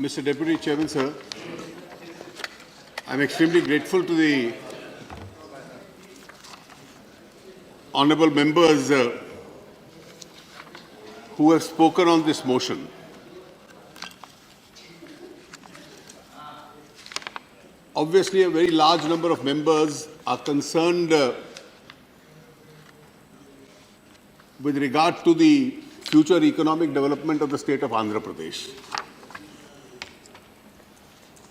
Mr. Deputy Chairman, sir, I'm extremely grateful to the honourable members who have spoken on this motion. Obviously, a very large number of members are concerned with regard to the future economic development of the state of Andhra Pradesh.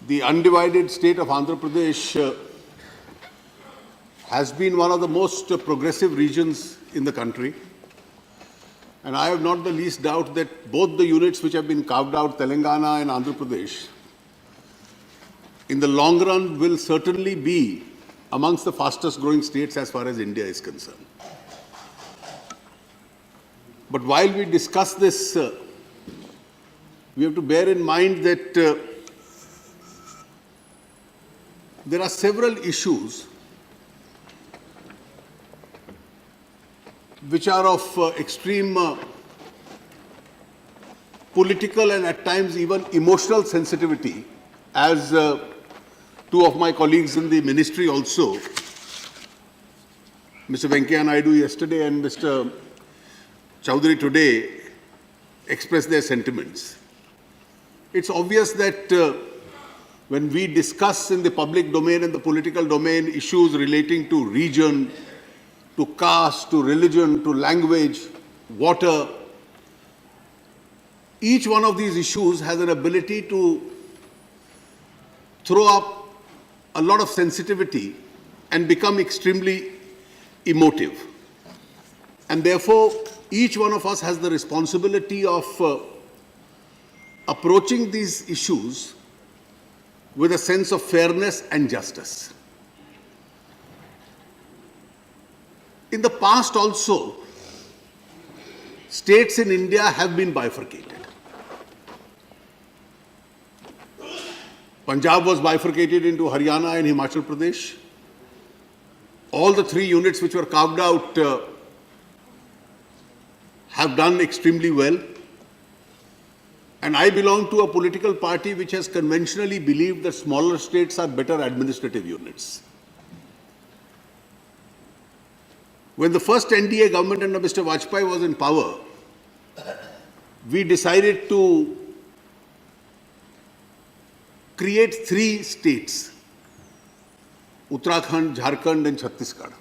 The undivided state of Andhra Pradesh has been one of the most progressive regions in the country. And I have not the least doubt that both the units which have been carved out, Telangana and Andhra Pradesh, in the long run will certainly be amongst the fastest growing states as far as India is concerned. But while we discuss this, we have to bear in mind that there are several issues which are of extreme political and at times even emotional sensitivity, as two of my colleagues in the ministry also, Mr. Venkaiah Naidu yesterday and Mr. Chaudhary today, expressed their sentiments. It's obvious that when we discuss in the public domain and the political domain issues relating to region, to caste, to religion, to language, water, each one of these issues has an ability to throw up a lot of sensitivity and become extremely emotive. And therefore, each one of us has the responsibility of approaching these issues with a sense of fairness and justice. In the past also, states in India have been bifurcated. Punjab was bifurcated into Haryana and Himachal Pradesh. All the three units which were carved out have done extremely well. And I belong to a political party which has conventionally believed that smaller states are better administrative units. When the first NDA government under Mr. Vajpayee was in power, we decided to create three states, Uttarakhand, Jharkhand and Chhattisgarh.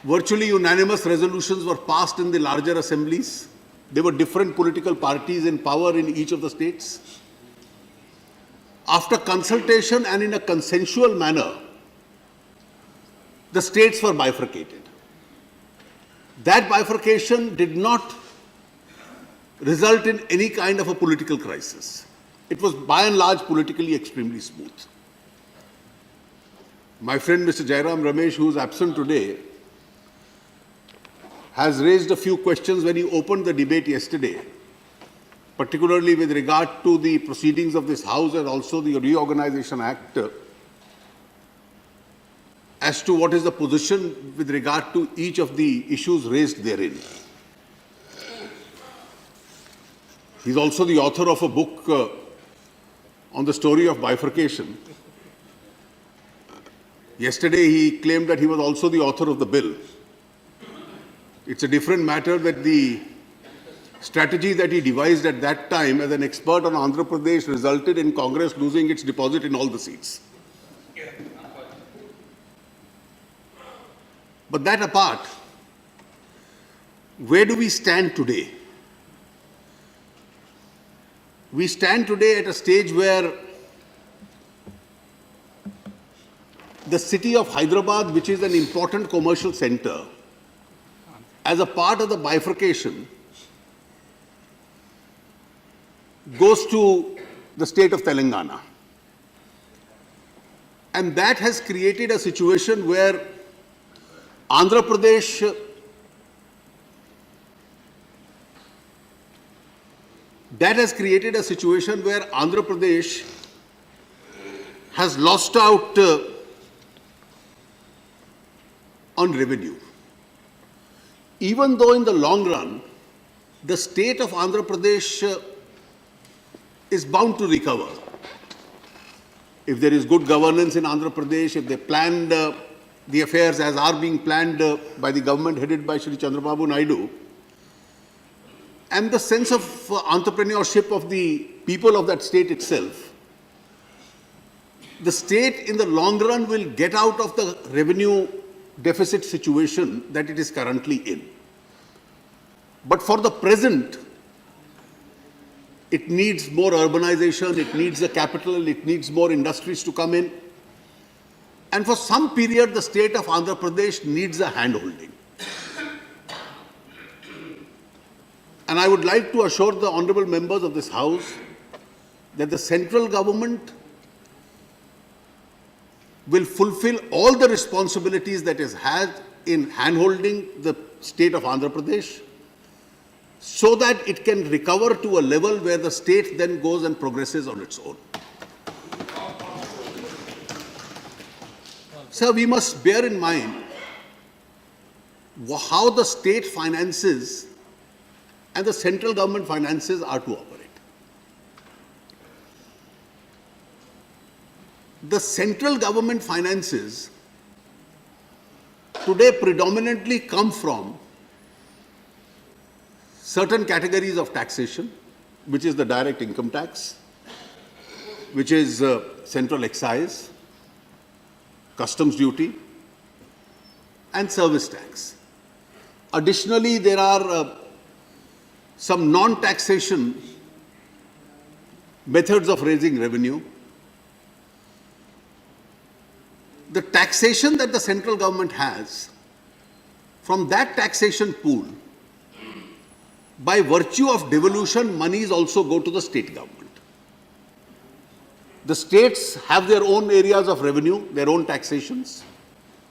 Virtually unanimous resolutions were passed in the larger assemblies. There were different political parties in power in each of the states. After consultation and in a consensual manner, the states were bifurcated. That bifurcation did not result in any kind of a political crisis. It was by and large politically extremely smooth. My friend Mr. Jairam Ramesh, who is absent today, has raised a few questions when he opened the debate yesterday, particularly with regard to the proceedings of this House and also the Reorganization Act, as to what is the position with regard to each of the issues raised therein. He's also the author of a book on the story of bifurcation. Yesterday he claimed that he was also the author of the bill. It's a different matter that the strategy that he devised at that time as an expert on Andhra Pradesh resulted in Congress losing its deposit in all the seats. But that apart, where do we stand today? We stand today at a stage where the city of Hyderabad, which is an important commercial center, as a part of the bifurcation, goes to the state of Telangana. And that has created a situation where Andhra Pradesh has lost out on revenue. Even though in the long run, the state of Andhra Pradesh is bound to recover. If there is good governance in Andhra Pradesh, if they planned the affairs as are being planned by the government headed by Shri Chandrababu Naidu, and the sense of entrepreneurship of the people of that state itself, the state in the long run will get out of the revenue deficit situation that it is currently in. But for the present, it needs more urbanization, it needs the capital, it needs more industries to come in. And for some period, the state of Andhra Pradesh needs a hand-holding. And I would like to assure the honorable members of this House that the central government will fulfill all the responsibilities that it has in hand-holding the state of Andhra Pradesh, so that it can recover to a level where the state then goes and progresses on its own. Sir, we must bear in mind how the state finances and the central government finances are to operate. The central government finances today predominantly come from certain categories of taxation, which is the direct income tax, which is central excise, customs duty, and service tax. Additionally, there are some non-taxation methods of raising revenue. The taxation that the central government has, from that taxation pool, by virtue of devolution, monies also go to the state government. The states have their own areas of revenue, their own taxations.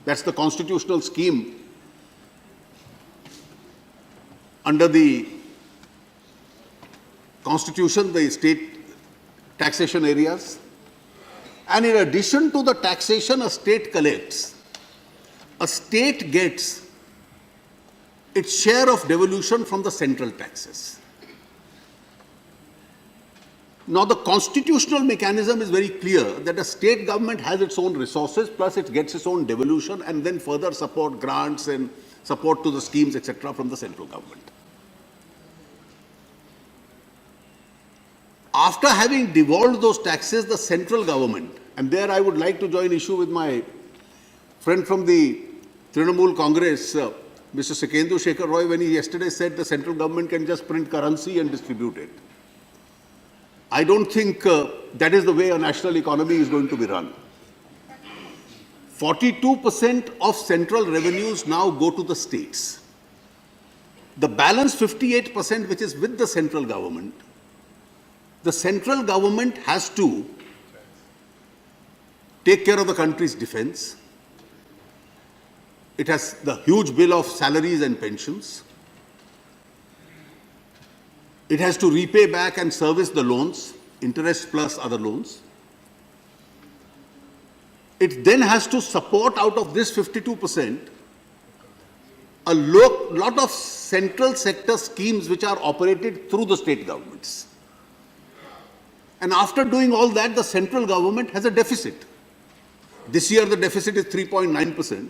That's the constitutional scheme under the Constitution, the state taxation areas. And in addition to the taxation a state collects, a state gets its share of devolution from the central taxes. Now, the constitutional mechanism is very clear that a state government has its own resources, plus it gets its own devolution, and then further support grants and support to the schemes, etc., from the central government. After having devolved those taxes, the central government, and there I would like to join issue with my friend from the Trinamool Congress, Mr. Sekendu Shekhar Roy, when he yesterday said the central government can just print currency and distribute it. I don't think that is the way a national economy is going to be run. 42% of central revenues now go to the states. The balance 58%, which is with the central government has to take care of the country's defense. It has the huge bill of salaries and pensions. It has to repay back and service the loans, interest plus other loans. It then has to support out of this 52% a lot of central sector schemes which are operated through the state governments. And after doing all that, the central government has a deficit. This year the deficit is 3.9%.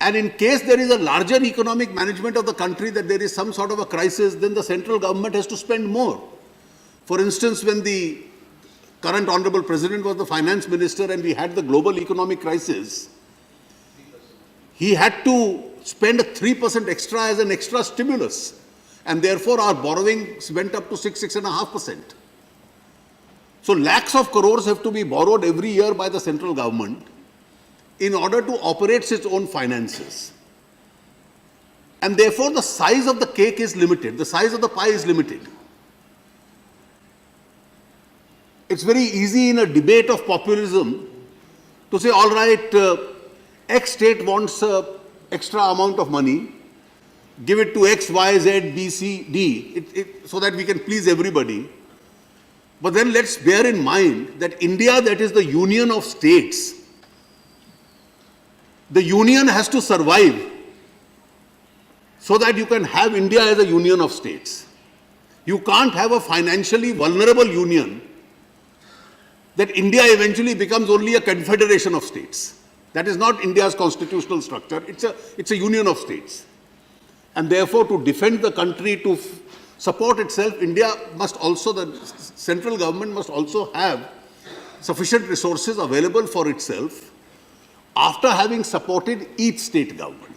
And in case there is a larger economic management of the country, that there is some sort of a crisis, then the central government has to spend more. For instance, when the current Honorable President was the finance minister and we had the global economic crisis, he had to spend 3% extra as an extra stimulus. And therefore our borrowing went up to 6.5%. So lakhs of crores have to be borrowed every year by the central government in order to operate its own finances. And therefore the size of the cake is limited, the size of the pie is limited. It's very easy in a debate of populism to say, all right, X state wants extra amount of money, give it to X, Y, Z, B, C, D, so that we can please everybody. But then let's bear in mind that India, that is the union of states, the union has to survive. so that you can have India as a union of states. You can't have a financially vulnerable union that India eventually becomes only a confederation of states. That is not India's constitutional structure. It's a union of states. And therefore, to defend the country, to support itself, India must also, the central government must also have sufficient resources available for itself after having supported each state government.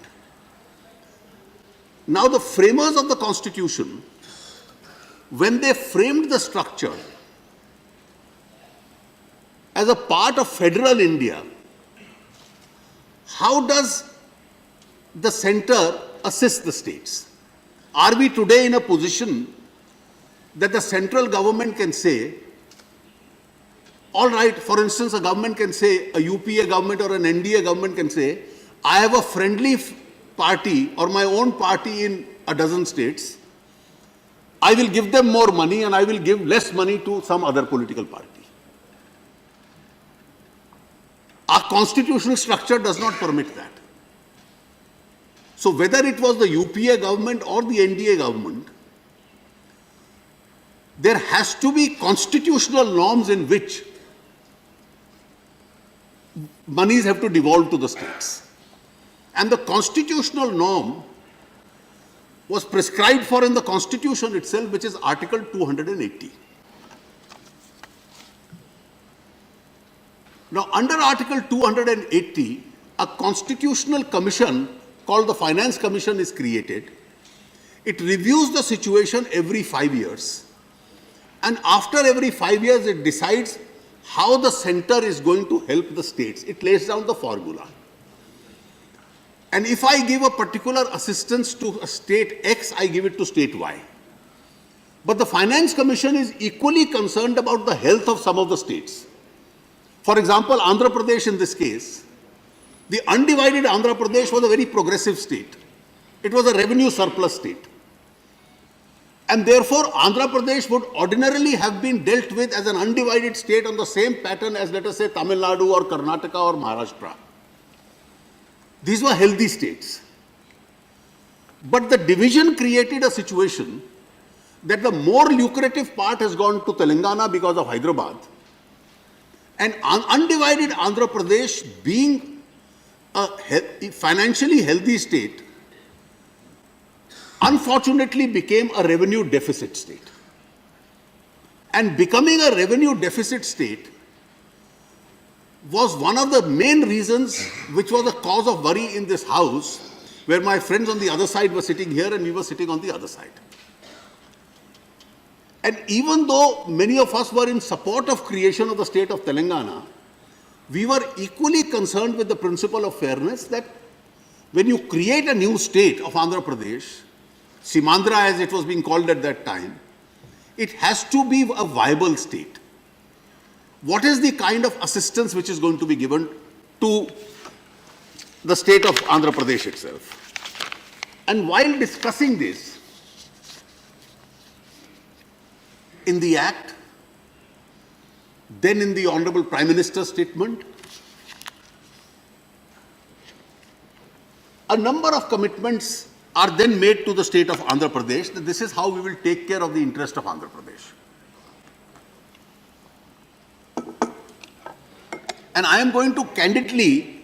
Now, the framers of the Constitution, when they framed the structure as a part of federal India, how does the center assist the states? Are we today in a position that the central government can say, all right, for instance, a government can say, a UPA government or an NDA government can say, I have a friendly party or my own party in a dozen states, I will give them more money and I will give less money to some other political party. Our constitutional structure does not permit that. So whether it was the UPA government or the NDA government, there has to be constitutional norms in which monies have to devolve to the states. And the constitutional norm was prescribed for in the Constitution itself, which is Article 280. Now, under Article 280, a constitutional commission called the Finance Commission is created. It reviews the situation every 5 years. And after every 5 years, it decides how the center is going to help the states. It lays down the formula. And if I give a particular assistance to a state X, I give it to state Y. But the Finance Commission is equally concerned about the health of some of the states. For example, Andhra Pradesh in this case, the undivided Andhra Pradesh was a very progressive state. It was a revenue surplus state. And therefore, Andhra Pradesh would ordinarily have been dealt with as an undivided state on the same pattern as, let us say, Tamil Nadu or Karnataka or Maharashtra. These were healthy states. But the division created a situation that the more lucrative part has gone to Telangana because of Hyderabad, and undivided Andhra Pradesh, being a financially healthy state, unfortunately became a revenue deficit state. And becoming a revenue deficit state was one of the main reasons which was a cause of worry in this house, where my friends on the other side were sitting here and we were sitting on the other side. And even though many of us were in support of creation of the state of Telangana, we were equally concerned with the principle of fairness that when you create a new state of Andhra Pradesh, Simandhra as it was being called at that time, it has to be a viable state. What is the kind of assistance which is going to be given to the state of Andhra Pradesh itself? And while discussing this, in the Act, then in the Honorable Prime Minister's statement, a number of commitments are then made to the state of Andhra Pradesh that this is how we will take care of the interest of Andhra Pradesh. And I am going to candidly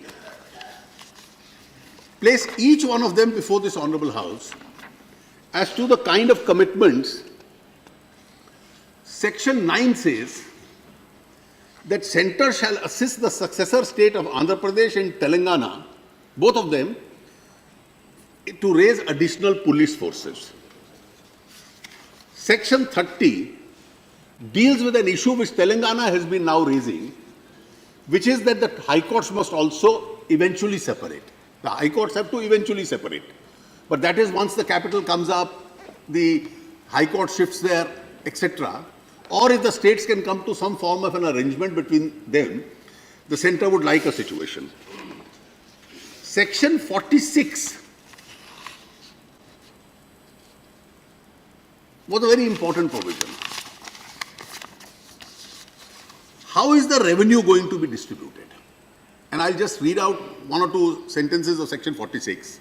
place each one of them before this Honorable House as to the kind of commitments. Section 9 says that center shall assist the successor state of Andhra Pradesh and Telangana, both of them, to raise additional police forces. Section 30 deals with an issue which Telangana has been now raising, which is that the high courts must also eventually separate. The high courts have to eventually separate. But that is once the capital comes up, the high court shifts there, etc. Or if the states can come to some form of an arrangement between them, the center would like a situation. Section 46 was a very important provision. How is the revenue going to be distributed? And I'll just read out one or two sentences of Section 46.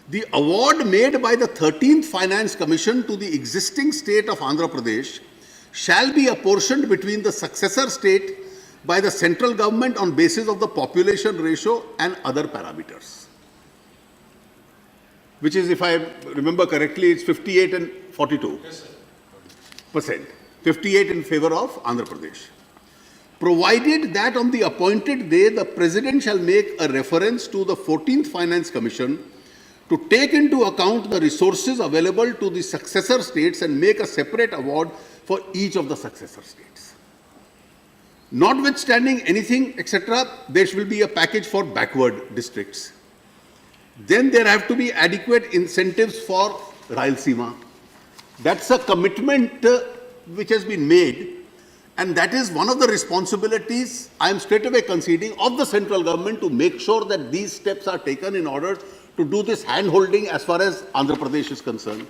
The award made by the 13th Finance Commission to the existing state of Andhra Pradesh shall be apportioned between the successor state by the central government on basis of the population ratio and other parameters. Which is, if I remember correctly, it's 58 and 42%. Yes, sir. 58 in favor of Andhra Pradesh. Provided that on the appointed day, the President shall make a reference to the 14th Finance Commission to take into account the resources available to the successor states and make a separate award for each of the successor states. Notwithstanding anything, etc., there will be a package for backward districts. Then there have to be adequate incentives for Rayalaseema. That's a commitment which has been made, and that is one of the responsibilities I am straight away conceding of the central government to make sure that these steps are taken in order to do this hand-holding as far as Andhra Pradesh is concerned.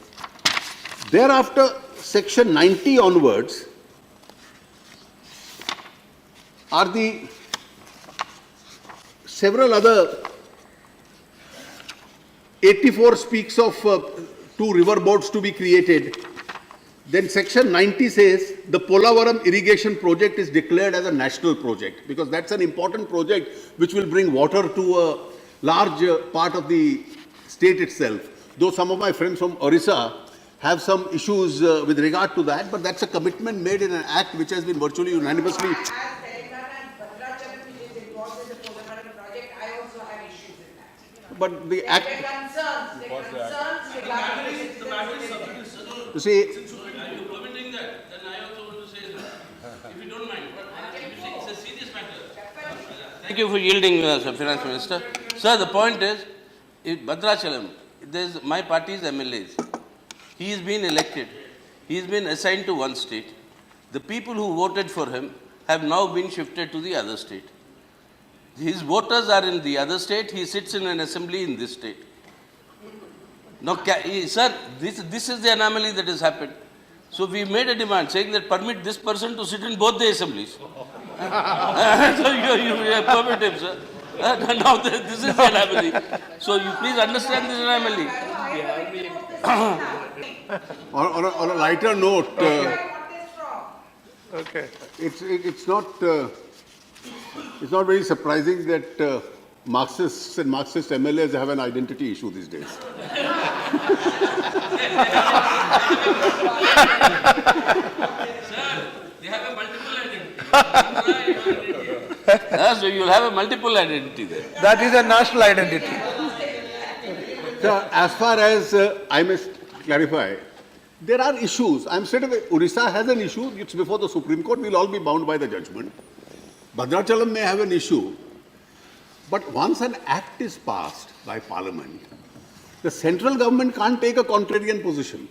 Thereafter, section 90 onwards are the several other. 84 speaks of 2 river boards to be created. Then section 90 says the Polavaram irrigation project is declared as a national project, because that's an important project which will bring water to a large part of the state itself. Though some of my friends from Orissa have some issues with regard to that, but that's a commitment made in an act which has been virtually unanimously. But the act. You see. Since you are permitting that, then I also want to say, if you don't mind, it's a serious matter. Thank you for yielding, Sir Finance Minister. Sir, the point is, in Bhadrachalam, there's my party's MLAs. He has been elected. He has been assigned to one state. The people who voted for him have now been shifted to the other state. His voters are in the other state. He sits in an assembly in this state. Now, sir, this is the anomaly that has happened. So we made a demand saying that permit this person to sit in both the assemblies. So you permit him, sir. Now this is the anomaly. So you please understand this anomaly. On a lighter note, okay. It's not very surprising that Marxists and Marxist MLAs have an identity issue these days. Sir, they have a multiple identity. So you will have a multiple identity there. That is a national identity. So as far as I must clarify, there are issues. I'm straight away, Orissa has an issue. It's before the Supreme Court. We'll all be bound by the judgment. Bhadrachalam may have an issue. But once an act is passed by Parliament, the central government can't take a contrarian position.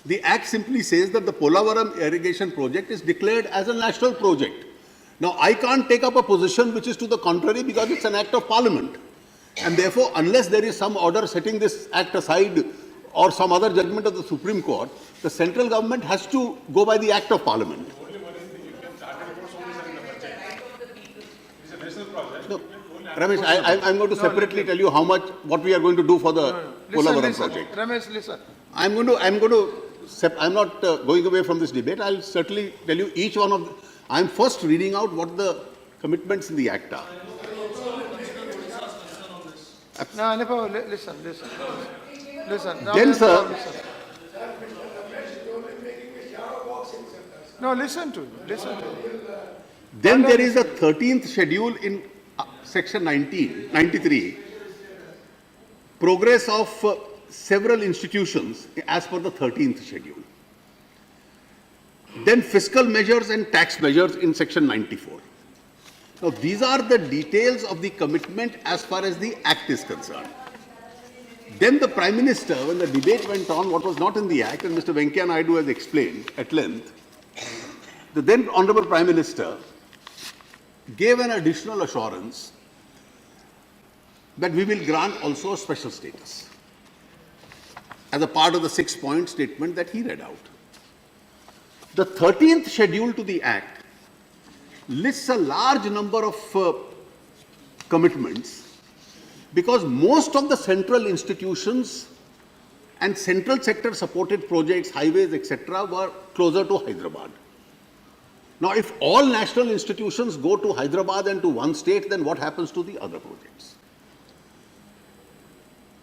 The act simply says that the Polavaram irrigation project is declared as a national project. Now, I can't take up a position which is to the contrary because it's an act of Parliament. And therefore, unless there is some order setting this act aside or some other judgment of the Supreme Court, the central government has to go by the act of Parliament. No, Ramesh, I'm going to separately tell you what we are going to do for the Polavaram project. Ramesh, listen. I'm not going away from this debate. I'll certainly tell you each one of. I'm first reading out what the commitments in the act are. No, Anupam, listen. Listen. Then, sir. No, listen to. Then there is a 13th schedule in section 93, progress of several institutions as per the 13th schedule. Then fiscal measures and tax measures in section 94. Now, these are the details of the commitment as far as the act is concerned. Then the Prime Minister, when the debate went on, what was not in the act, and Mr. Venkaiah Naidu has explained at length, the then Honorable Prime Minister gave an additional assurance that we will grant also a special status as a part of the 6-point statement that he read out. The 13th schedule to the Act lists a large number of commitments because most of the central institutions and central sector supported projects, highways, etc. were closer to Hyderabad. Now, if all national institutions go to Hyderabad and to one state, then what happens to the other projects?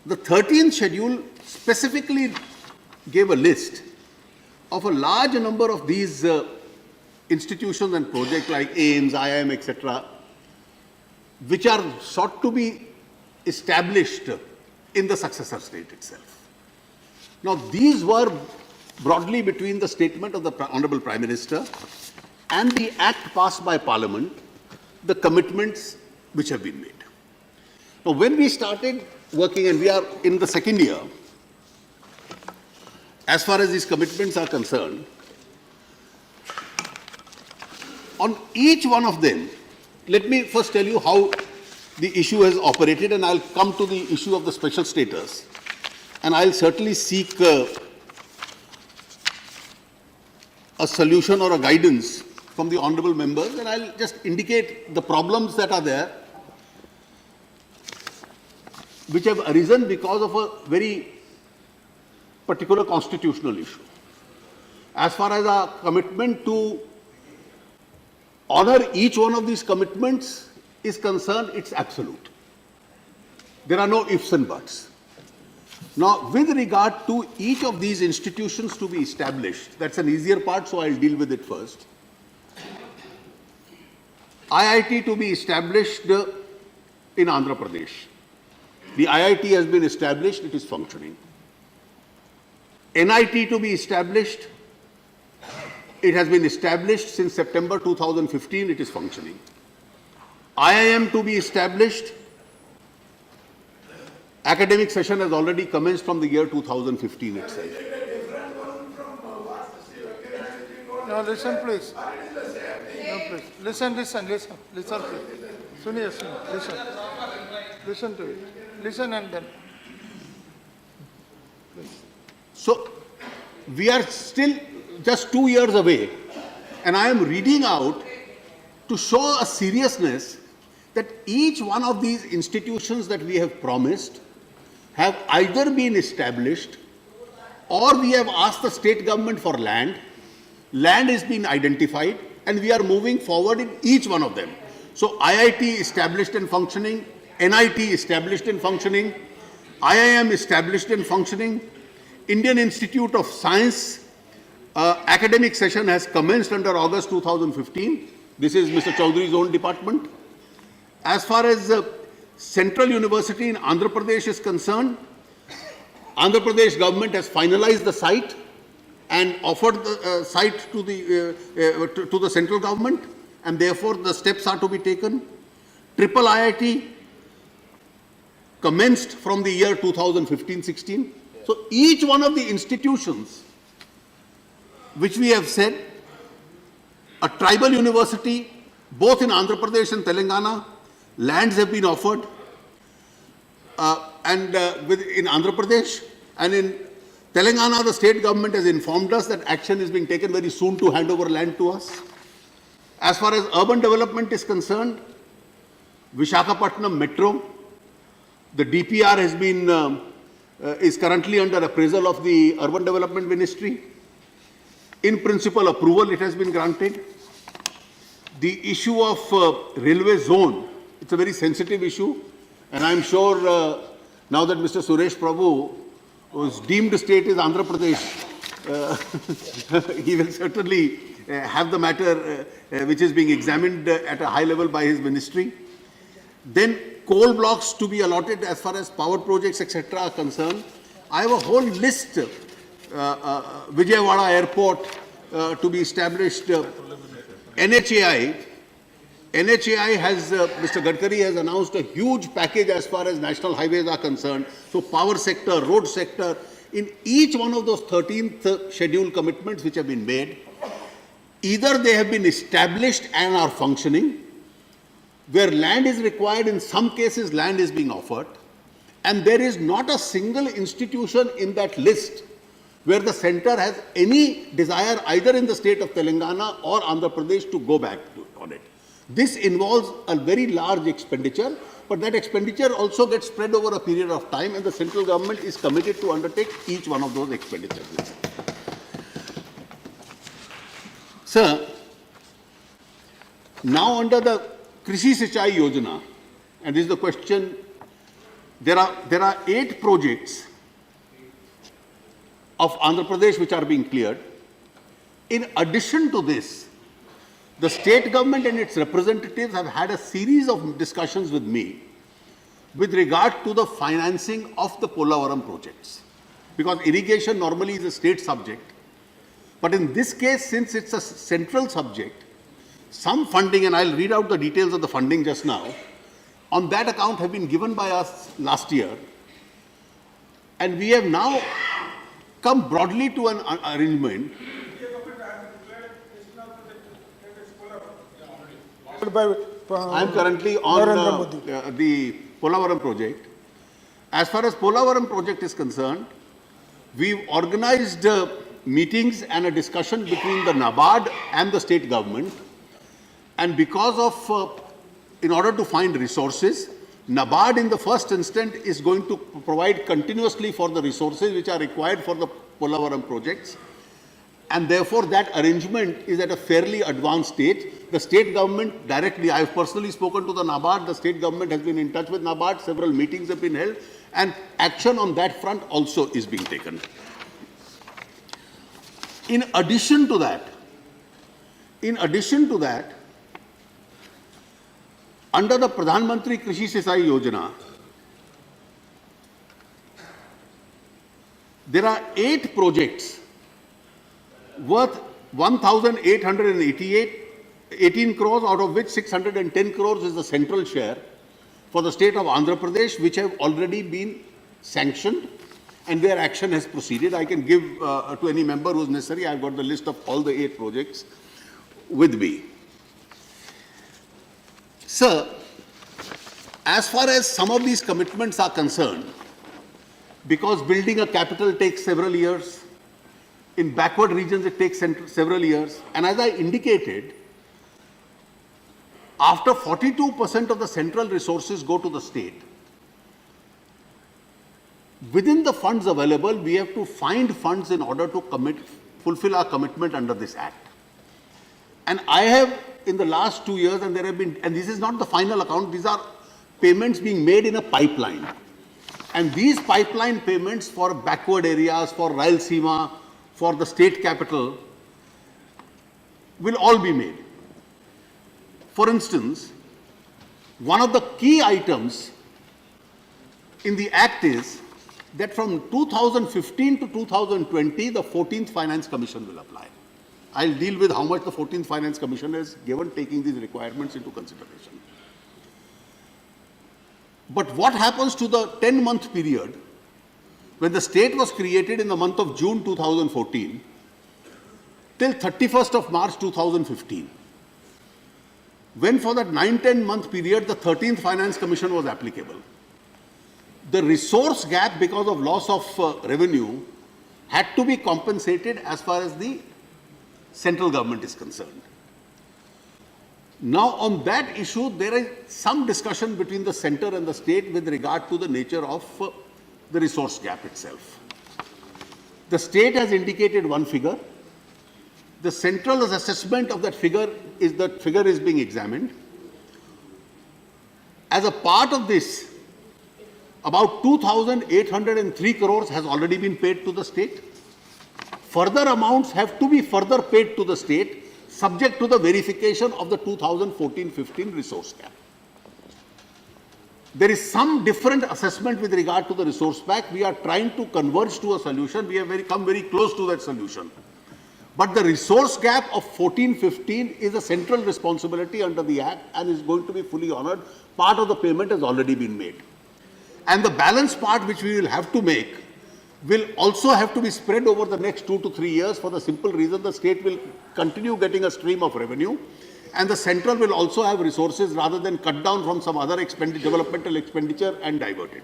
The 13th schedule specifically gave a list of a large number of these institutions and projects like AIIMS, IIM, etc., which are sought to be established in the successor state itself. Now, these were broadly between the statement of the Honorable Prime Minister and the act passed by Parliament, the commitments which have been made. Now, when we started working, and we are in the second year, as far as these commitments are concerned, on each one of them, let me first tell you how the issue has operated, and I'll come to the issue of the special status, and I'll certainly seek a solution or a guidance from the honorable members, and I'll just indicate the problems that are there, which have arisen because of a very particular constitutional issue. As far as our commitment to honor each one of these commitments is concerned, it's absolute. There are no ifs and buts. Now, with regard to each of these institutions to be established, that's an easier part, so I'll deal with it first. IIT to be established in Andhra Pradesh. The IIT has been established, it is functioning. NIT to be established, it has been established since September 2015, it is functioning. IIM to be established, academic session has already commenced from the year 2015 itself. No, listen please. No, please. Listen, please. Suniya, listen. Listen to it. Listen and then. So, we are still just 2 years away, and I am reading out to show a seriousness that each one of these institutions that we have promised have either been established, or we have asked the state government for land. Land is being identified, and we are moving forward in each one of them. So, IIT established and functioning, NIT established and functioning, IIM established and functioning, Indian Institute of Science academic session has commenced under August 2015. This is Mr. Chaudhary's own department. As far as Central University in Andhra Pradesh is concerned, Andhra Pradesh government has finalized the site and offered the site to the central government, and therefore the steps are to be taken. Triple IIT commenced from the year 2015-16. So each one of the institutions which we have said, a tribal university, both in Andhra Pradesh and Telangana, lands have been offered, in Andhra Pradesh, and in Telangana, the state government has informed us that action is being taken very soon to hand over land to us. As far as urban development is concerned, Visakhapatnam Metro, the DPR has been is currently under appraisal of the Urban Development Ministry. In principle approval, it has been granted. The issue of railway zone, it's a very sensitive issue, and I'm sure now that Mr. Suresh Prabhu, whose deemed state is Andhra Pradesh, he will certainly have the matter which is being examined at a high level by his ministry. Then coal blocks to be allotted as far as power projects, etc. are concerned. I have a whole list. Vijayawada Airport to be established. NHAI has, Mr. Gadkari has announced a huge package as far as national highways are concerned. So power sector, road sector, in each one of those 13th schedule commitments which have been made, either they have been established and are functioning, where land is required, in some cases land is being offered, and there is not a single institution in that list where the center has any desire either in the state of Telangana or Andhra Pradesh to go back on it. This involves a very large expenditure, but that expenditure also gets spread over a period of time, and the central government is committed to undertake each one of those expenditures. Sir, now under the Krishi Sinchai Yojana, and this is the question, there are 8 projects of Andhra Pradesh which are being cleared. In addition to this, the state government and its representatives have had a series of discussions with me with regard to the financing of the Polavaram projects. Because irrigation normally is a state subject. But in this case, since it's a central subject, some funding, and I'll read out the details of the funding just now, on that account have been given by us last year. And we have now come broadly to an arrangement. I'm currently on the Polavaram project. As far as Polavaram project is concerned, we've organized meetings and a discussion between the NABARD and the state government. And because of, in order to find resources, NABARD in the first instant is going to provide continuously for the resources which are required for the Polavaram projects. And therefore, that arrangement is at a fairly advanced stage. The state government directly, I have personally spoken to the NABARD, the state government has been in touch with NABARD, several meetings have been held, and action on that front also is being taken. In addition to that, under the Pradhan Mantri Krishi Sinchai Yojana, there are 8 projects worth 1,818 crores, out of which 610 crores is the central share for the state of Andhra Pradesh, which have already been sanctioned and their action has proceeded. I can give to any member who is necessary. I've got the list of all the 8 projects with me. Sir, as far as some of these commitments are concerned, because building a capital takes several years, in backward regions it takes several years, and as I indicated, after 42% of the central resources go to the state, within the funds available, we have to find funds in order to fulfill our commitment under this act. And I have, in the last 2 years, and there have been, and this is not the final account, these are payments being made in a pipeline. And these pipeline payments for backward areas, for Rayalaseema, for the state capital, will all be made. For instance, one of the key items in the act is that from 2015 to 2020, the 14th Finance Commission will apply. I'll deal with how much the 14th Finance Commission has given, taking these requirements into consideration. But what happens to the 10-month period when the state was created in the month of June 2014 till 31st of March 2015? When for that 9-10 month period, the 13th Finance Commission was applicable. The resource gap because of loss of revenue had to be compensated as far as the central government is concerned. Now, on that issue, there is some discussion between the center and the state with regard to the nature of the resource gap itself. The state has indicated one figure. The central's assessment of that figure is being examined. As a part of this, about 2,803 crores has already been paid to the state. Further amounts have to be further paid to the state, subject to the verification of the 2014-15 resource gap. There is some different assessment with regard to the resource gap. We are trying to converge to a solution. We have come very close to that solution. But the resource gap of 14-15 is a central responsibility under the Act and is going to be fully honored. Part of the payment has already been made. And the balance part which we will have to make will also have to be spread over the next 2 to 3 years, for the simple reason the state will continue getting a stream of revenue and the central will also have resources rather than cut down from some other developmental expenditure and divert it.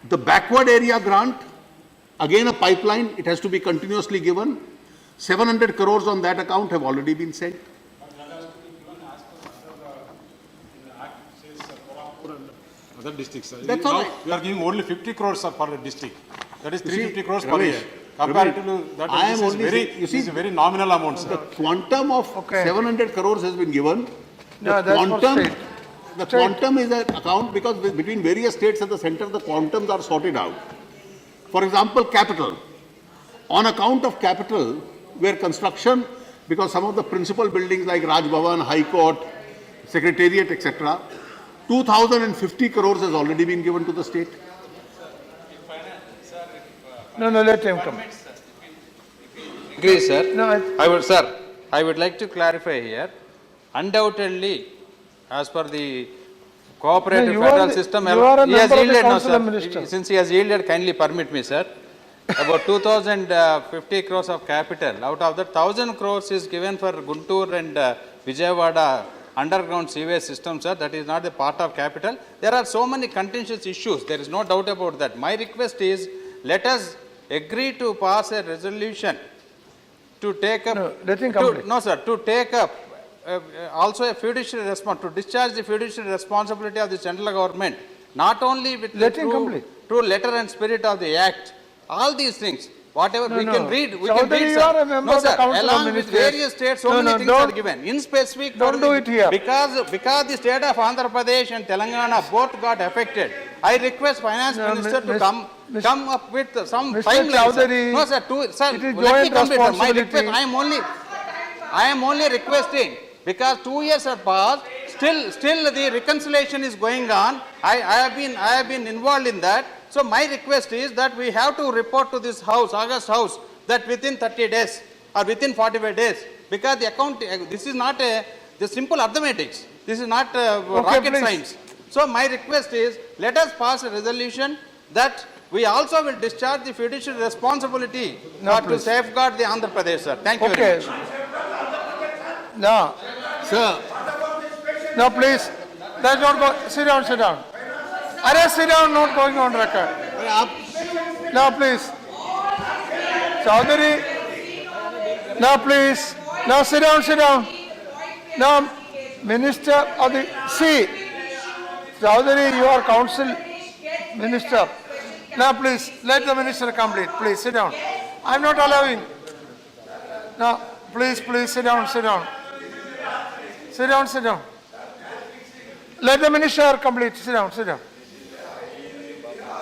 The backward area grant, again a pipeline, it has to be continuously given. 700 crores on that account have already been sent. other districts. That's all right. We are giving only 50 crores per district. That is You see, 350 crores per Ramesh, year. Comparatively, Ramesh, that I am is only very, saying- you see, is a very nominal amount, The sir. quantum of Okay. 700 crores has been given. No, that's for state. The State. quantum is an account because between various states at the center, the quantums are sorted out. For example, capital. On account of capital, where construction, because some of the principal buildings like Raj Bhavan, High Court, Secretariat, etc., 2,050 crores has already been given to the state. No, let him come. Agree, sir. No, I would like to clarify here. Undoubtedly, as per the cooperative No, you are federal the- system, you are a he has member of the yielded, no, Council sir. of Ministers. Since he has yielded, kindly permit me, sir. About 2,050 crores of capital. Out of that, 1,000 crores is given for Guntur and Vijayawada underground sewage system, sir. That is not a part of capital. There are so many contentious issues. There is no doubt about that. My request is, let us agree to pass a resolution to take up. No, let him to- complete. No, sir, to take up also a fiduciary response, to discharge the fiduciary responsibility of the central government, not only with Let the him true, complete. true letter and spirit of the act, all these things, whatever No, we no. can read, we Chaudhary, can read, you sir. are a member No, of the sir, Council of along with Ministers. various states, so No, many no, things are don't- given. In specific, don't do it here. Because the state of Andhra Pradesh and Telangana both got affected. I request finance No, minister to Mis- come up with some Mr. timelines. sir. Chaudhary, No, sir, sir, it is let me joint complete, sir. My request, responsibility. I am only requesting, because 2 years have passed, still the reconciliation is going on. I have been involved in that. So my request is that we have to report to this house, August House, that within 30 days or within 45 days, because the account, this is not the simple arithmetics. This is not rocket please. science. So my request is, let us pass a resolution that we also will discharge the fiduciary responsibility No, to please. safeguard the Andhra Pradesh, sir. Thank you very Okay. much. No, Sir, no, please. That's not go, sit down, sit down. Arrest, sit down, not going on record. No, please. Chaudhary. No, please. No, sit down, sit down. No, Minister of the, see, Chaudhary, you are council minister. No, please, let the minister complete. Please, sit down. I'm not allowing. No, please, sit down, sit down. Sit down, sit down. Let the minister complete. Sit down, sit down.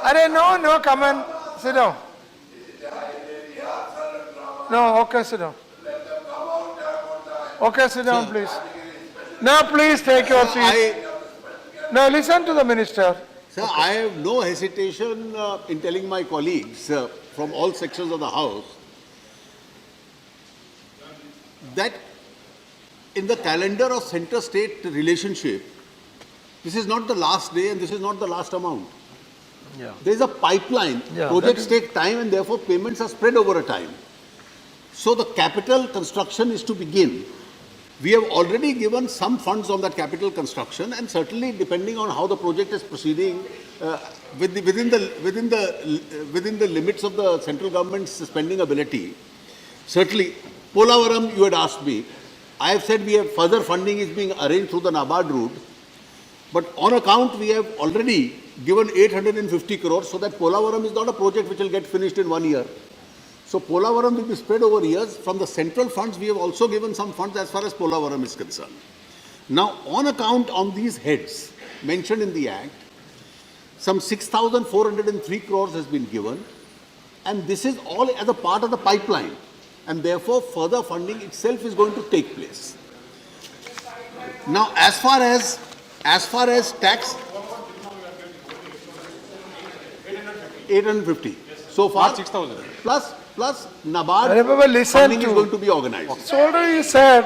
Arey, no, come on. Sit down. No, okay, sit down. Okay, sit down, please. Now, please take your seat. Now, listen to the minister. Sir, I have no hesitation in telling my colleagues from all sections of the House that in the calendar of center-state relationship, this is not the last day and this is not the last amount. Yeah. There is a pipeline. Yeah, Projects take time and therefore payments are spread over a time. So the capital construction is to begin. We have already given some funds on that capital construction, and certainly depending on how the project is proceeding, within the limits of the central government's spending ability, certainly, Polavaram, you had asked me, I have said we have further funding is being arranged through the NABARD route, but on account we have already given 850 crores, so that Polavaram is not a project which will get finished in 1 year. So Polavaram will be spread over years. From the central funds, we have also given some funds as far as Polavaram is concerned. Now, on account on these heads mentioned in the Act, some 6,403 crores has been given, and this is all as a part of the pipeline, and therefore further funding itself is going to take place. Now, as far as tax, 850 so far, Not 6,000. plus NABARD Honorable, listen funding is to- going to be organized. It's already said.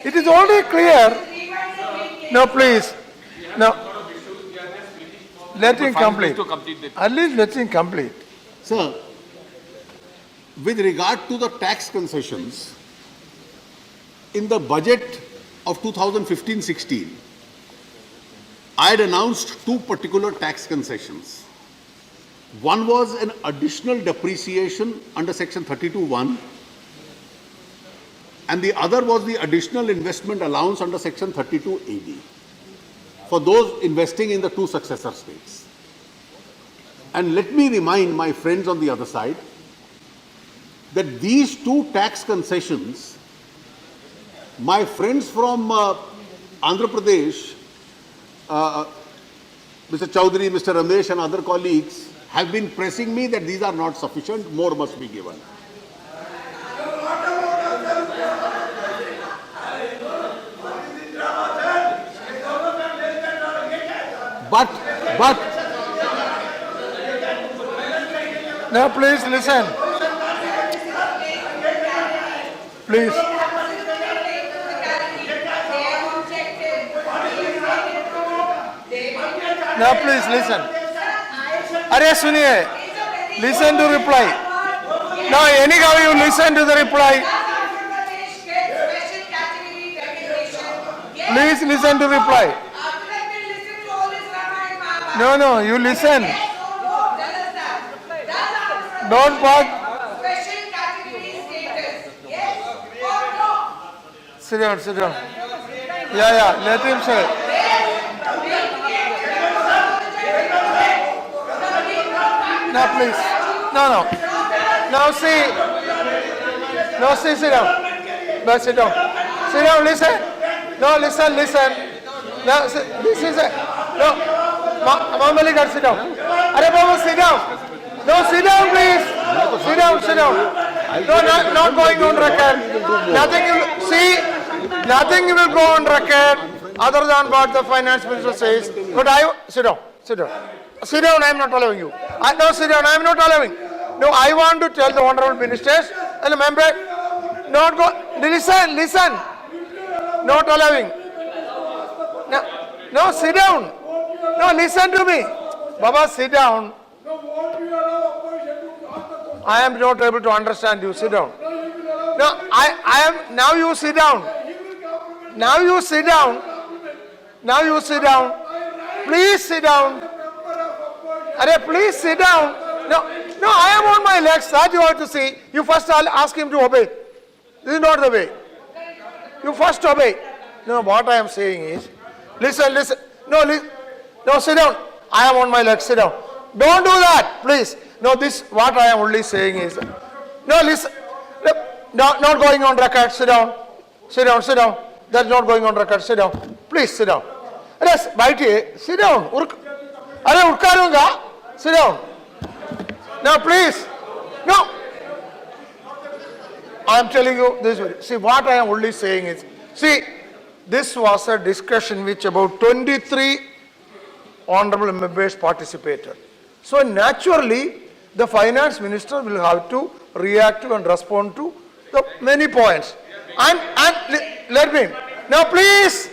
It is already clear. No, please. No. Let him complete. At least let him complete. Sir, with regard to the tax concessions, in the budget of 2015-16, I had announced two particular tax concessions. One was an additional depreciation under section 32(1), and the other was the additional investment allowance under section 32AD. for those investing in the two successor states. And let me remind my friends on the other side that these two tax concessions, my friends from Andhra Pradesh, Mr. Chaudhary, Mr. Ramesh and other colleagues have been pressing me that these are not sufficient, more must be given. But Now please listen. Please. Now please listen. Arey suniye. Listen to reply. Now anyhow you listen to the reply. Please listen to reply. No, you listen. Don't pause. Sit down. Yeah, let him say. Now please. No. Now see, sit down. No, sit down. Sit down, listen. No, listen. No, this is a, no. Mama, sit down. Arey Baba, sit down. No, sit down, please. Sit down. No, not going on record. Nothing will go on record other than what the finance minister says. But sit down. Sit down, I am not allowing you. No, sit down, I am not allowing. No, I want to tell the honorable ministers and the member, not go, listen. Not allowing. No, sit down. No, listen to me. Baba, sit down. I am not able to understand you. Sit down. No, I am. Now you sit down. Please sit down. Arey, please sit down. No, I am on my legs. That you have to see. You first ask him to obey. This is not the way. You first obey. No, what I am saying is, listen. No, sit down. I am on my legs. Sit down. Don't do that, please. No, what I am only saying is, no, listen. No, not going on record. Sit down. That's not going on record. Sit down. Please sit down. Yes, baithiye. Sit down. Arey, utkarunga. Sit down. Now, please. No. I am telling you this. See, what I am only saying is, this was a discussion which about 23 honorable members participated. So naturally, the finance minister will have to react to and respond to the many points. And let me now, please.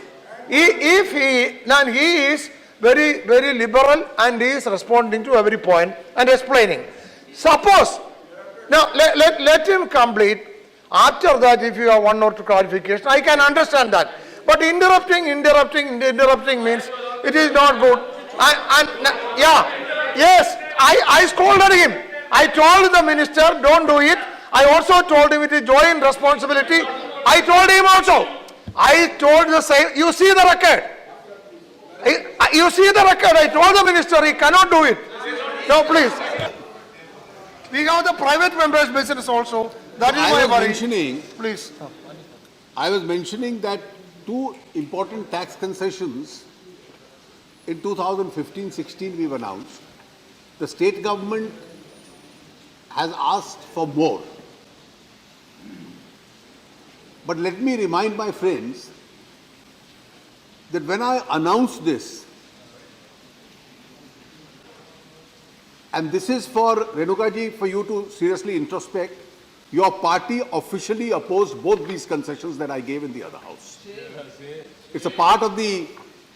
If he is very, very liberal and he is responding to every point and explaining. Suppose now let him complete. After that, if you have one or two clarification, I can understand that. But interrupting means it is not good. Yes, I scolded him. I told the minister, don't do it. I also told him it is joint responsibility. I told him also. I told the same. You see the record. I told the minister he cannot do it. No, please. We have the private members' business also. That is my worry. Please. I was mentioning that two important tax concessions in 2015-16 we've announced. The state government has asked for more. But let me remind my friends that when I announced this, and this is for Renukaji, for you to seriously introspect, your party officially opposed both these concessions that I gave in the other house. It's a part of the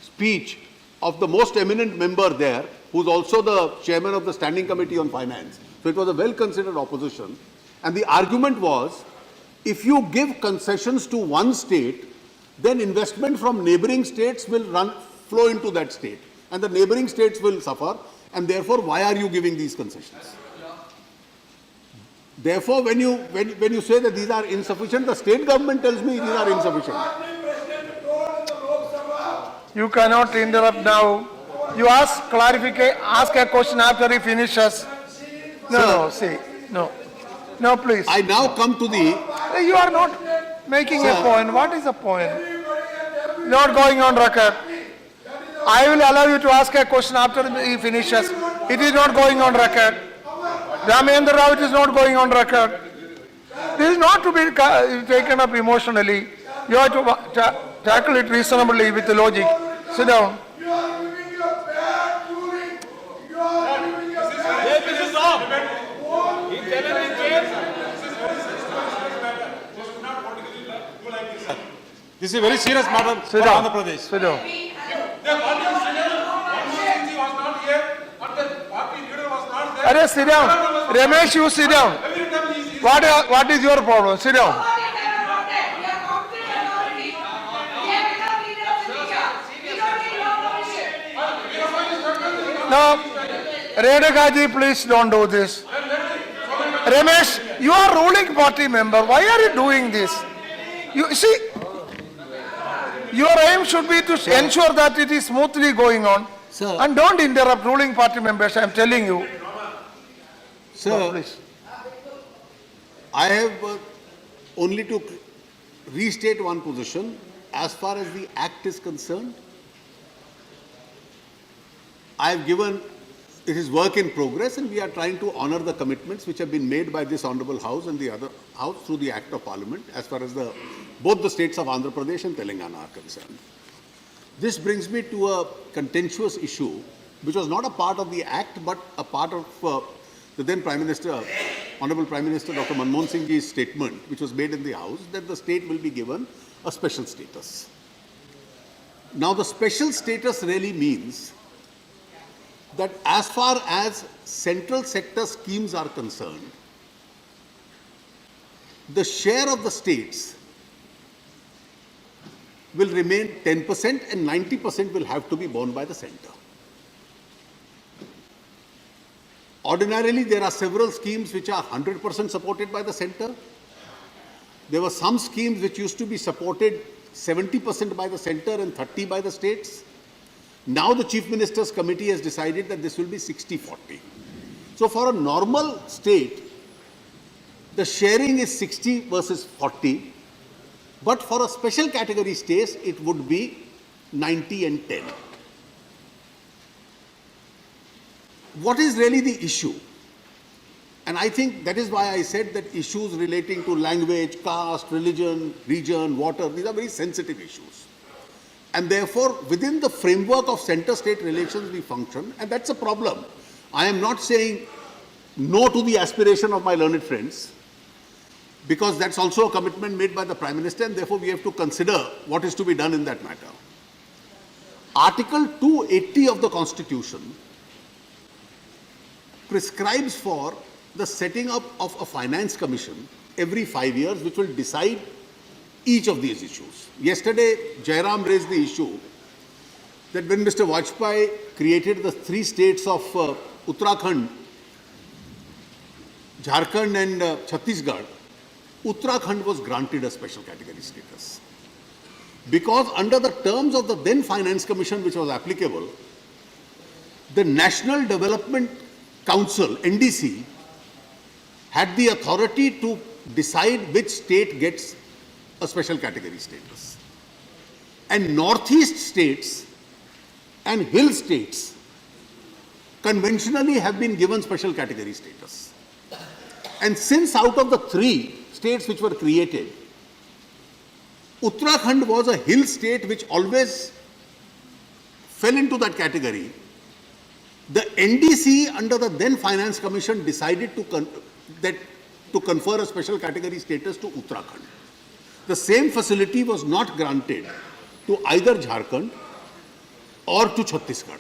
speech of the most eminent member there, who's also the chairman of the Standing Committee on Finance. So it was a well-considered opposition. And the argument was, if you give concessions to one state, then investment from neighboring states will flow into that state. And the neighboring states will suffer. And therefore, why are you giving these concessions? Therefore, when you say that these are insufficient, the state government tells me these are insufficient. You cannot interrupt now. You ask a question after he finishes. No, see, no. No, please. I now come to the, You are not making a Sir. point. What is the point? Not going on record. I will allow you to ask a question after he finishes. It is not going on record. Ramendra Rao, it is not going on record. This is not to be taken up emotionally. You have to tackle it reasonably with logic. Sit down. This is a very serious matter for Sit down. Andhra Pradesh. Sit down. Arey, sit down. Ramesh, you sit down. What is your problem? Sit down. No, Redagaji, please don't do this. Ramesh, you are ruling party member. Why are you doing this? You see, your aim should be to ensure that it is smoothly going on. Sir. And don't interrupt ruling party members, I am telling you. sir, Please. I have only to restate one position. As far as the Act is concerned, I have given, it is work in progress, and we are trying to honor the commitments which have been made by this Honorable House and the other House through the Act of Parliament as far as both the states of Andhra Pradesh and Telangana are concerned. This brings me to a contentious issue which was not a part of the Act but a part of the then Prime Minister, Honorable Prime Minister Dr. Manmohan Singh ji's statement which was made in the House that the state will be given a special status. Now the special status really means that as far as central sector schemes are concerned, the share of the states will remain 10% and 90% will have to be borne by the centre. Ordinarily, there are several schemes which are 100% supported by the centre. There were some schemes which used to be supported 70% by the centre and 30% by the states. Now the Chief Minister's Committee has decided that this will be 60-40. So for a normal state, the sharing is 60 versus 40, but for a special category state, it would be 90 and 10. What is really the issue? And I think that is why I said that issues relating to language, caste, religion, region, water, these are very sensitive issues. And therefore, within the framework of center-state relations, we function, and that's a problem. I am not saying no to the aspiration of my learned friends, because that's also a commitment made by the Prime Minister, and therefore we have to consider what is to be done in that matter. Article 280 of the Constitution prescribes for the setting up of a finance commission every 5 years, which will decide each of these issues. Yesterday, Jairam raised the issue that when Mr. Vajpayee created the 3 states of Uttarakhand, Jharkhand and Chhattisgarh, Uttarakhand was granted a special category status. Because under the terms of the then Finance Commission which was applicable, the National Development Council, NDC, had the authority to decide which state gets a special category status. And northeast states and hill states conventionally have been given special category status. And since out of the 3 states which were created, Uttarakhand was a hill state which always fell into that category, the NDC under the then Finance Commission decided to confer a special category status to Uttarakhand. The same facility was not granted to either Jharkhand or to Chhattisgarh.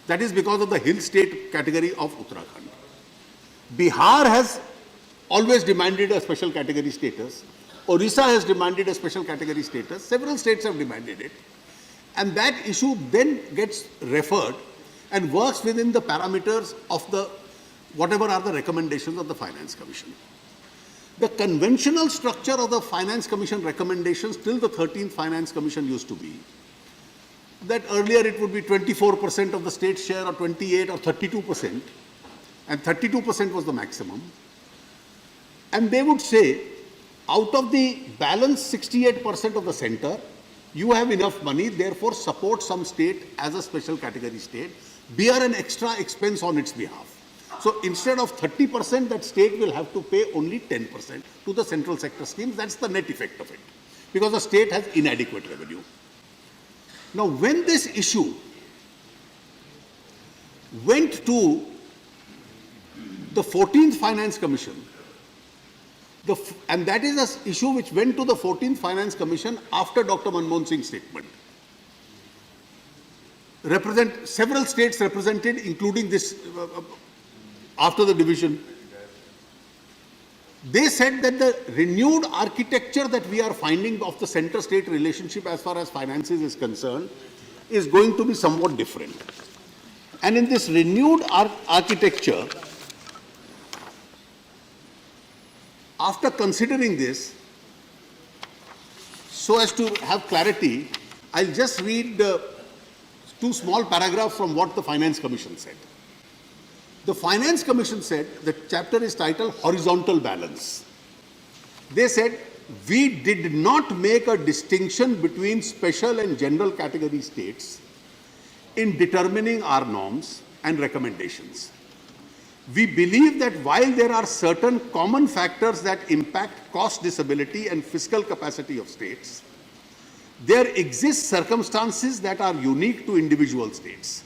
That is because of the hill state category of Uttarakhand. Bihar has always demanded a special category status. Orissa has demanded a special category status. Several states have demanded it. And that issue then gets referred and works within the parameters of the whatever are the recommendations of the Finance Commission. The conventional structure of the Finance Commission recommendations till the 13th Finance Commission used to be that earlier it would be 24% of the state share or 28 or 32%, and 32% was the maximum. And they would say, out of the balance 68% of the center, you have enough money, therefore support some state as a special category state, bear an extra expense on its behalf. So instead of 30%, that state will have to pay only 10% to the central sector schemes. That's the net effect of it, because the state has inadequate revenue. Now, when this issue went to the 14th Finance Commission, and that is an issue which went to the 14th Finance Commission after Dr. Manmohan Singh's statement. Several states represented, including this, after the division, they said that the renewed architecture that we are finding of the center-state relationship as far as finances is concerned is going to be somewhat different. And in this renewed architecture, after considering this, so as to have clarity, I'll just read two small paragraphs from what the Finance Commission said. The Finance Commission said, the chapter is titled Horizontal Balance. They said, we did not make a distinction between special and general category states in determining our norms and recommendations. We believe that while there are certain common factors that impact cost disability and fiscal capacity of states, there exist circumstances that are unique to individual states.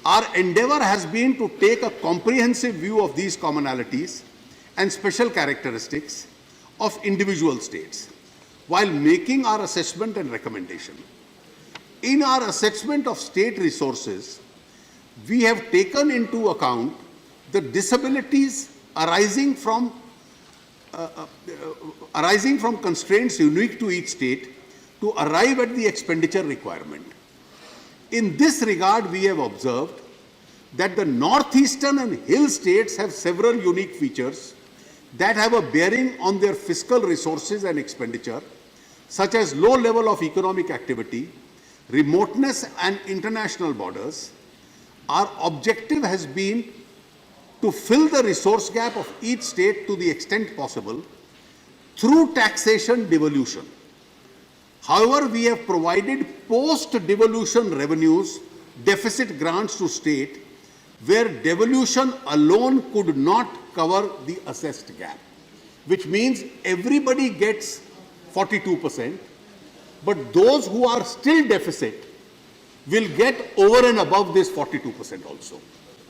Our endeavor has been to take a comprehensive view of these commonalities and special characteristics of individual states while making our assessment and recommendation. In our assessment of state resources, we have taken into account the disabilities arising from constraints unique to each state to arrive at the expenditure requirement. In this regard, we have observed that the northeastern and hill states have several unique features that have a bearing on their fiscal resources and expenditure, such as low level of economic activity, remoteness and international borders. Our objective has been to fill the resource gap of each state to the extent possible through taxation devolution. However, we have provided post-devolution revenues, deficit grants to state, where devolution alone could not cover the assessed gap, which means everybody gets 42%, but those who are still deficit will get over and above this 42% also.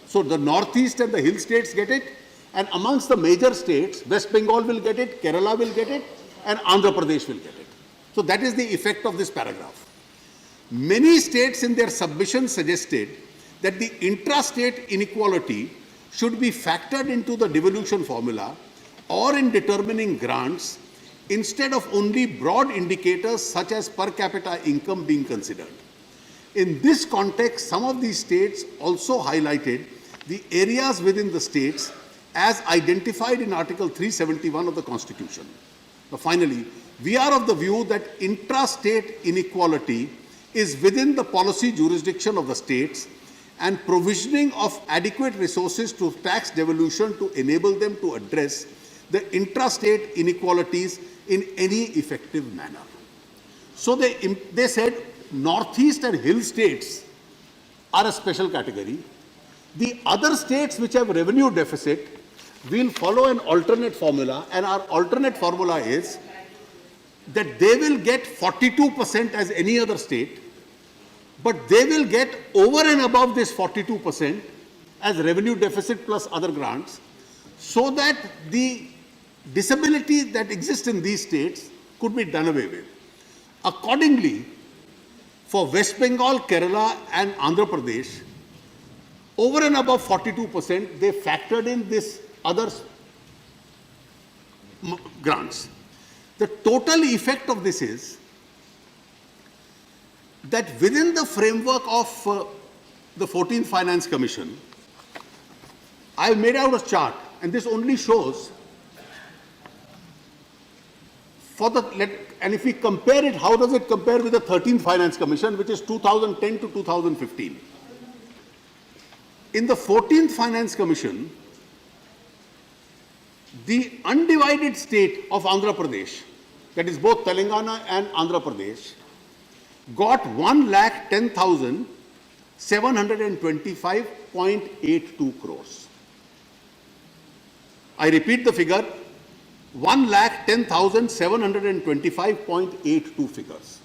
So the northeast and the hill states get it, and amongst the major states, West Bengal will get it, Kerala will get it, and Andhra Pradesh will get it. So that is the effect of this paragraph. Many states in their submissions suggested that the intrastate inequality should be factored into the devolution formula or in determining grants instead of only broad indicators such as per capita income being considered. In this context, some of these states also highlighted the areas within the states as identified in Article 371 of the Constitution. Now, finally, we are of the view that intrastate inequality is within the policy jurisdiction of the states, and provisioning of adequate resources to tax devolution to enable them to address the intrastate inequalities in any effective manner. So they said northeast and hill states are a special category. The other states which have revenue deficit will follow an alternate formula, and our alternate formula is that they will get 42% as any other state, but they will get over and above this 42% as revenue deficit plus other grants, so that the disability that exists in these states could be done away with. Accordingly, for West Bengal, Kerala and Andhra Pradesh, over and above 42%, they factored in this other grants. The total effect of this is that within the framework of the 14th Finance Commission, I have made out a chart, and this only shows and if we compare it, how does it compare with the 13th Finance Commission, which is 2010 to 2015? In the 14th Finance Commission, the undivided state of Andhra Pradesh, that is both Telangana and Andhra Pradesh, got 1,10,725.82 crores. I repeat the figure, 1,10,725.82 figures.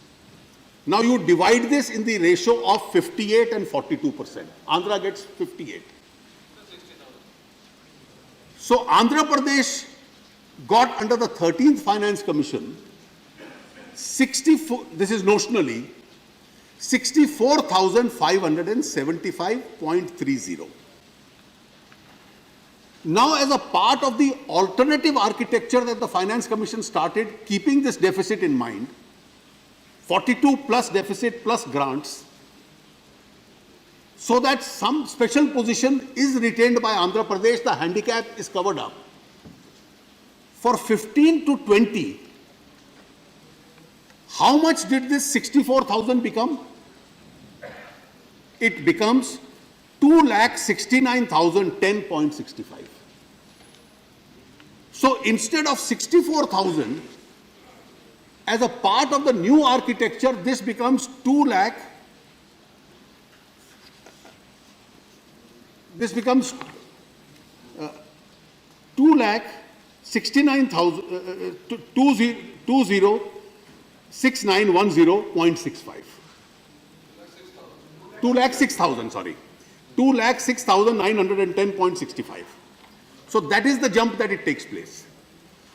Now you divide this in the ratio of 58 and 42%. Andhra gets 58. So Andhra Pradesh got under the 13th Finance Commission 64, this is notionally, 64,575.30. Now, as a part of the alternative architecture that the Finance Commission started, keeping this deficit in mind, 42 plus deficit plus grants, so that some special position is retained by Andhra Pradesh, the handicap is covered up. For 15 to 20, how much did this 64,000 become? It becomes 2,69,010.65. So instead of 64,000, as a part of the new architecture, this becomes 2,69,000.65. 2,06,000, sorry. 2,06,910.65. So that is the jump that it takes place.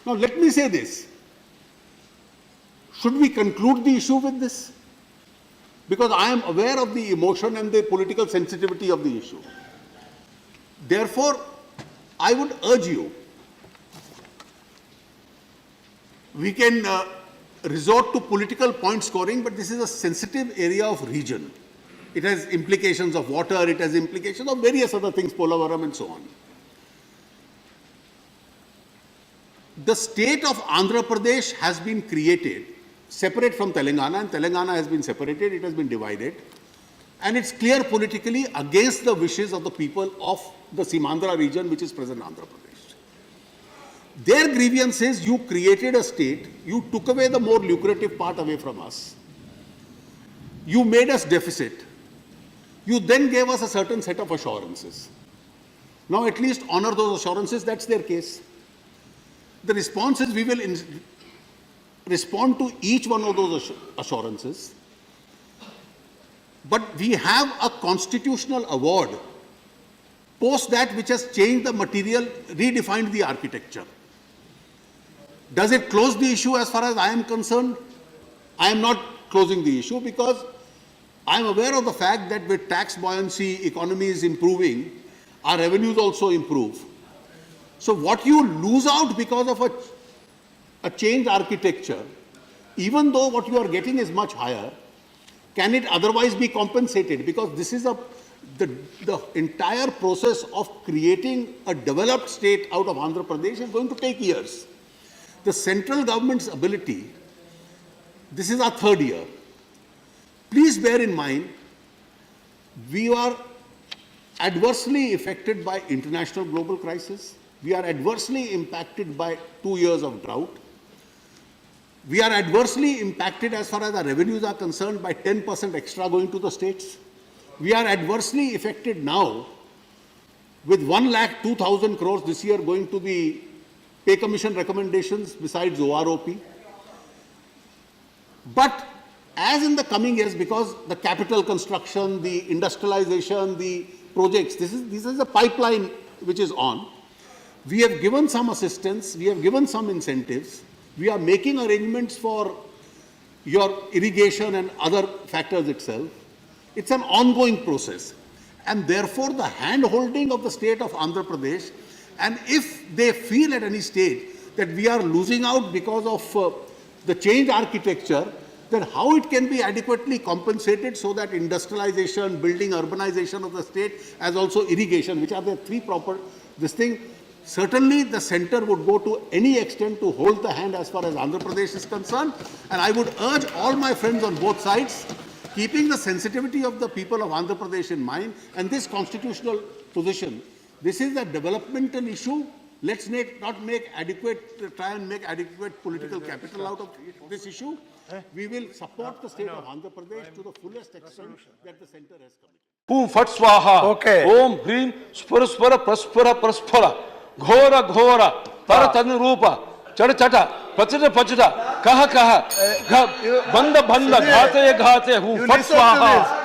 Now let me say this. Should we conclude the issue with this? Because I am aware of the emotion and the political sensitivity of the issue. Therefore, I would urge you, we can resort to political point scoring, but this is a sensitive area of region. It has implications of water, it has implications of various other things, Polavaram and so on. The state of Andhra Pradesh has been created separate from Telangana, and Telangana has been separated, it has been divided, and it's clear politically against the wishes of the people of the Simandhra region, which is present Andhra Pradesh. Their grievance is, you created a state, you took away the more lucrative part away from us, you made us deficit, you then gave us a certain set of assurances. Now at least honor those assurances, that's their case. The response is, we will respond to each one of those assurances, but we have a constitutional award post that which has changed the material, redefined the architecture. Does it close the issue as far as I am concerned? I am not closing the issue, because I am aware of the fact that with tax buoyancy, economy is improving, our revenues also improve. So what you lose out because of a changed architecture, even though what you are getting is much higher, can it otherwise be compensated? Because this is the entire process of creating a developed state out of Andhra Pradesh is going to take years. The central government's ability, this is our third year. Please bear in mind, we are adversely affected by international global crisis. We are adversely impacted by 2 years of drought. We are adversely impacted as far as our revenues are concerned by 10% extra going to the states. We are adversely affected now with 1,02,000 crores this year going to the pay commission recommendations besides OROP. But as in the coming years, because the capital construction, the industrialization, the projects, this is a pipeline which is on. We have given some assistance, we have given some incentives, we are making arrangements for your irrigation and other factors itself. It's an ongoing process. And therefore, the hand-holding of the state of Andhra Pradesh, and if they feel at any stage that we are losing out because of the changed architecture, then how it can be adequately compensated so that industrialization, building, urbanization of the state, as also irrigation, which are the three proper, this thing, certainly the center would go to any extent to hold the hand as far as Andhra Pradesh is concerned. And I would urge all my friends on both sides, keeping the sensitivity of the people of Andhra Pradesh in mind and this constitutional position. This is a developmental issue. Let's try and make adequate political capital out of this issue. We will support the state of Andhra Pradesh to the fullest extent that the center has committed. Hum Fat Swaha. Okay. Om Hrim Spura Praspura. Ghora Ghora. Paratanu Rupa. Chata Chata. Pachata. Kaha Banda Ghate Ghate. Hum Fat Swaha.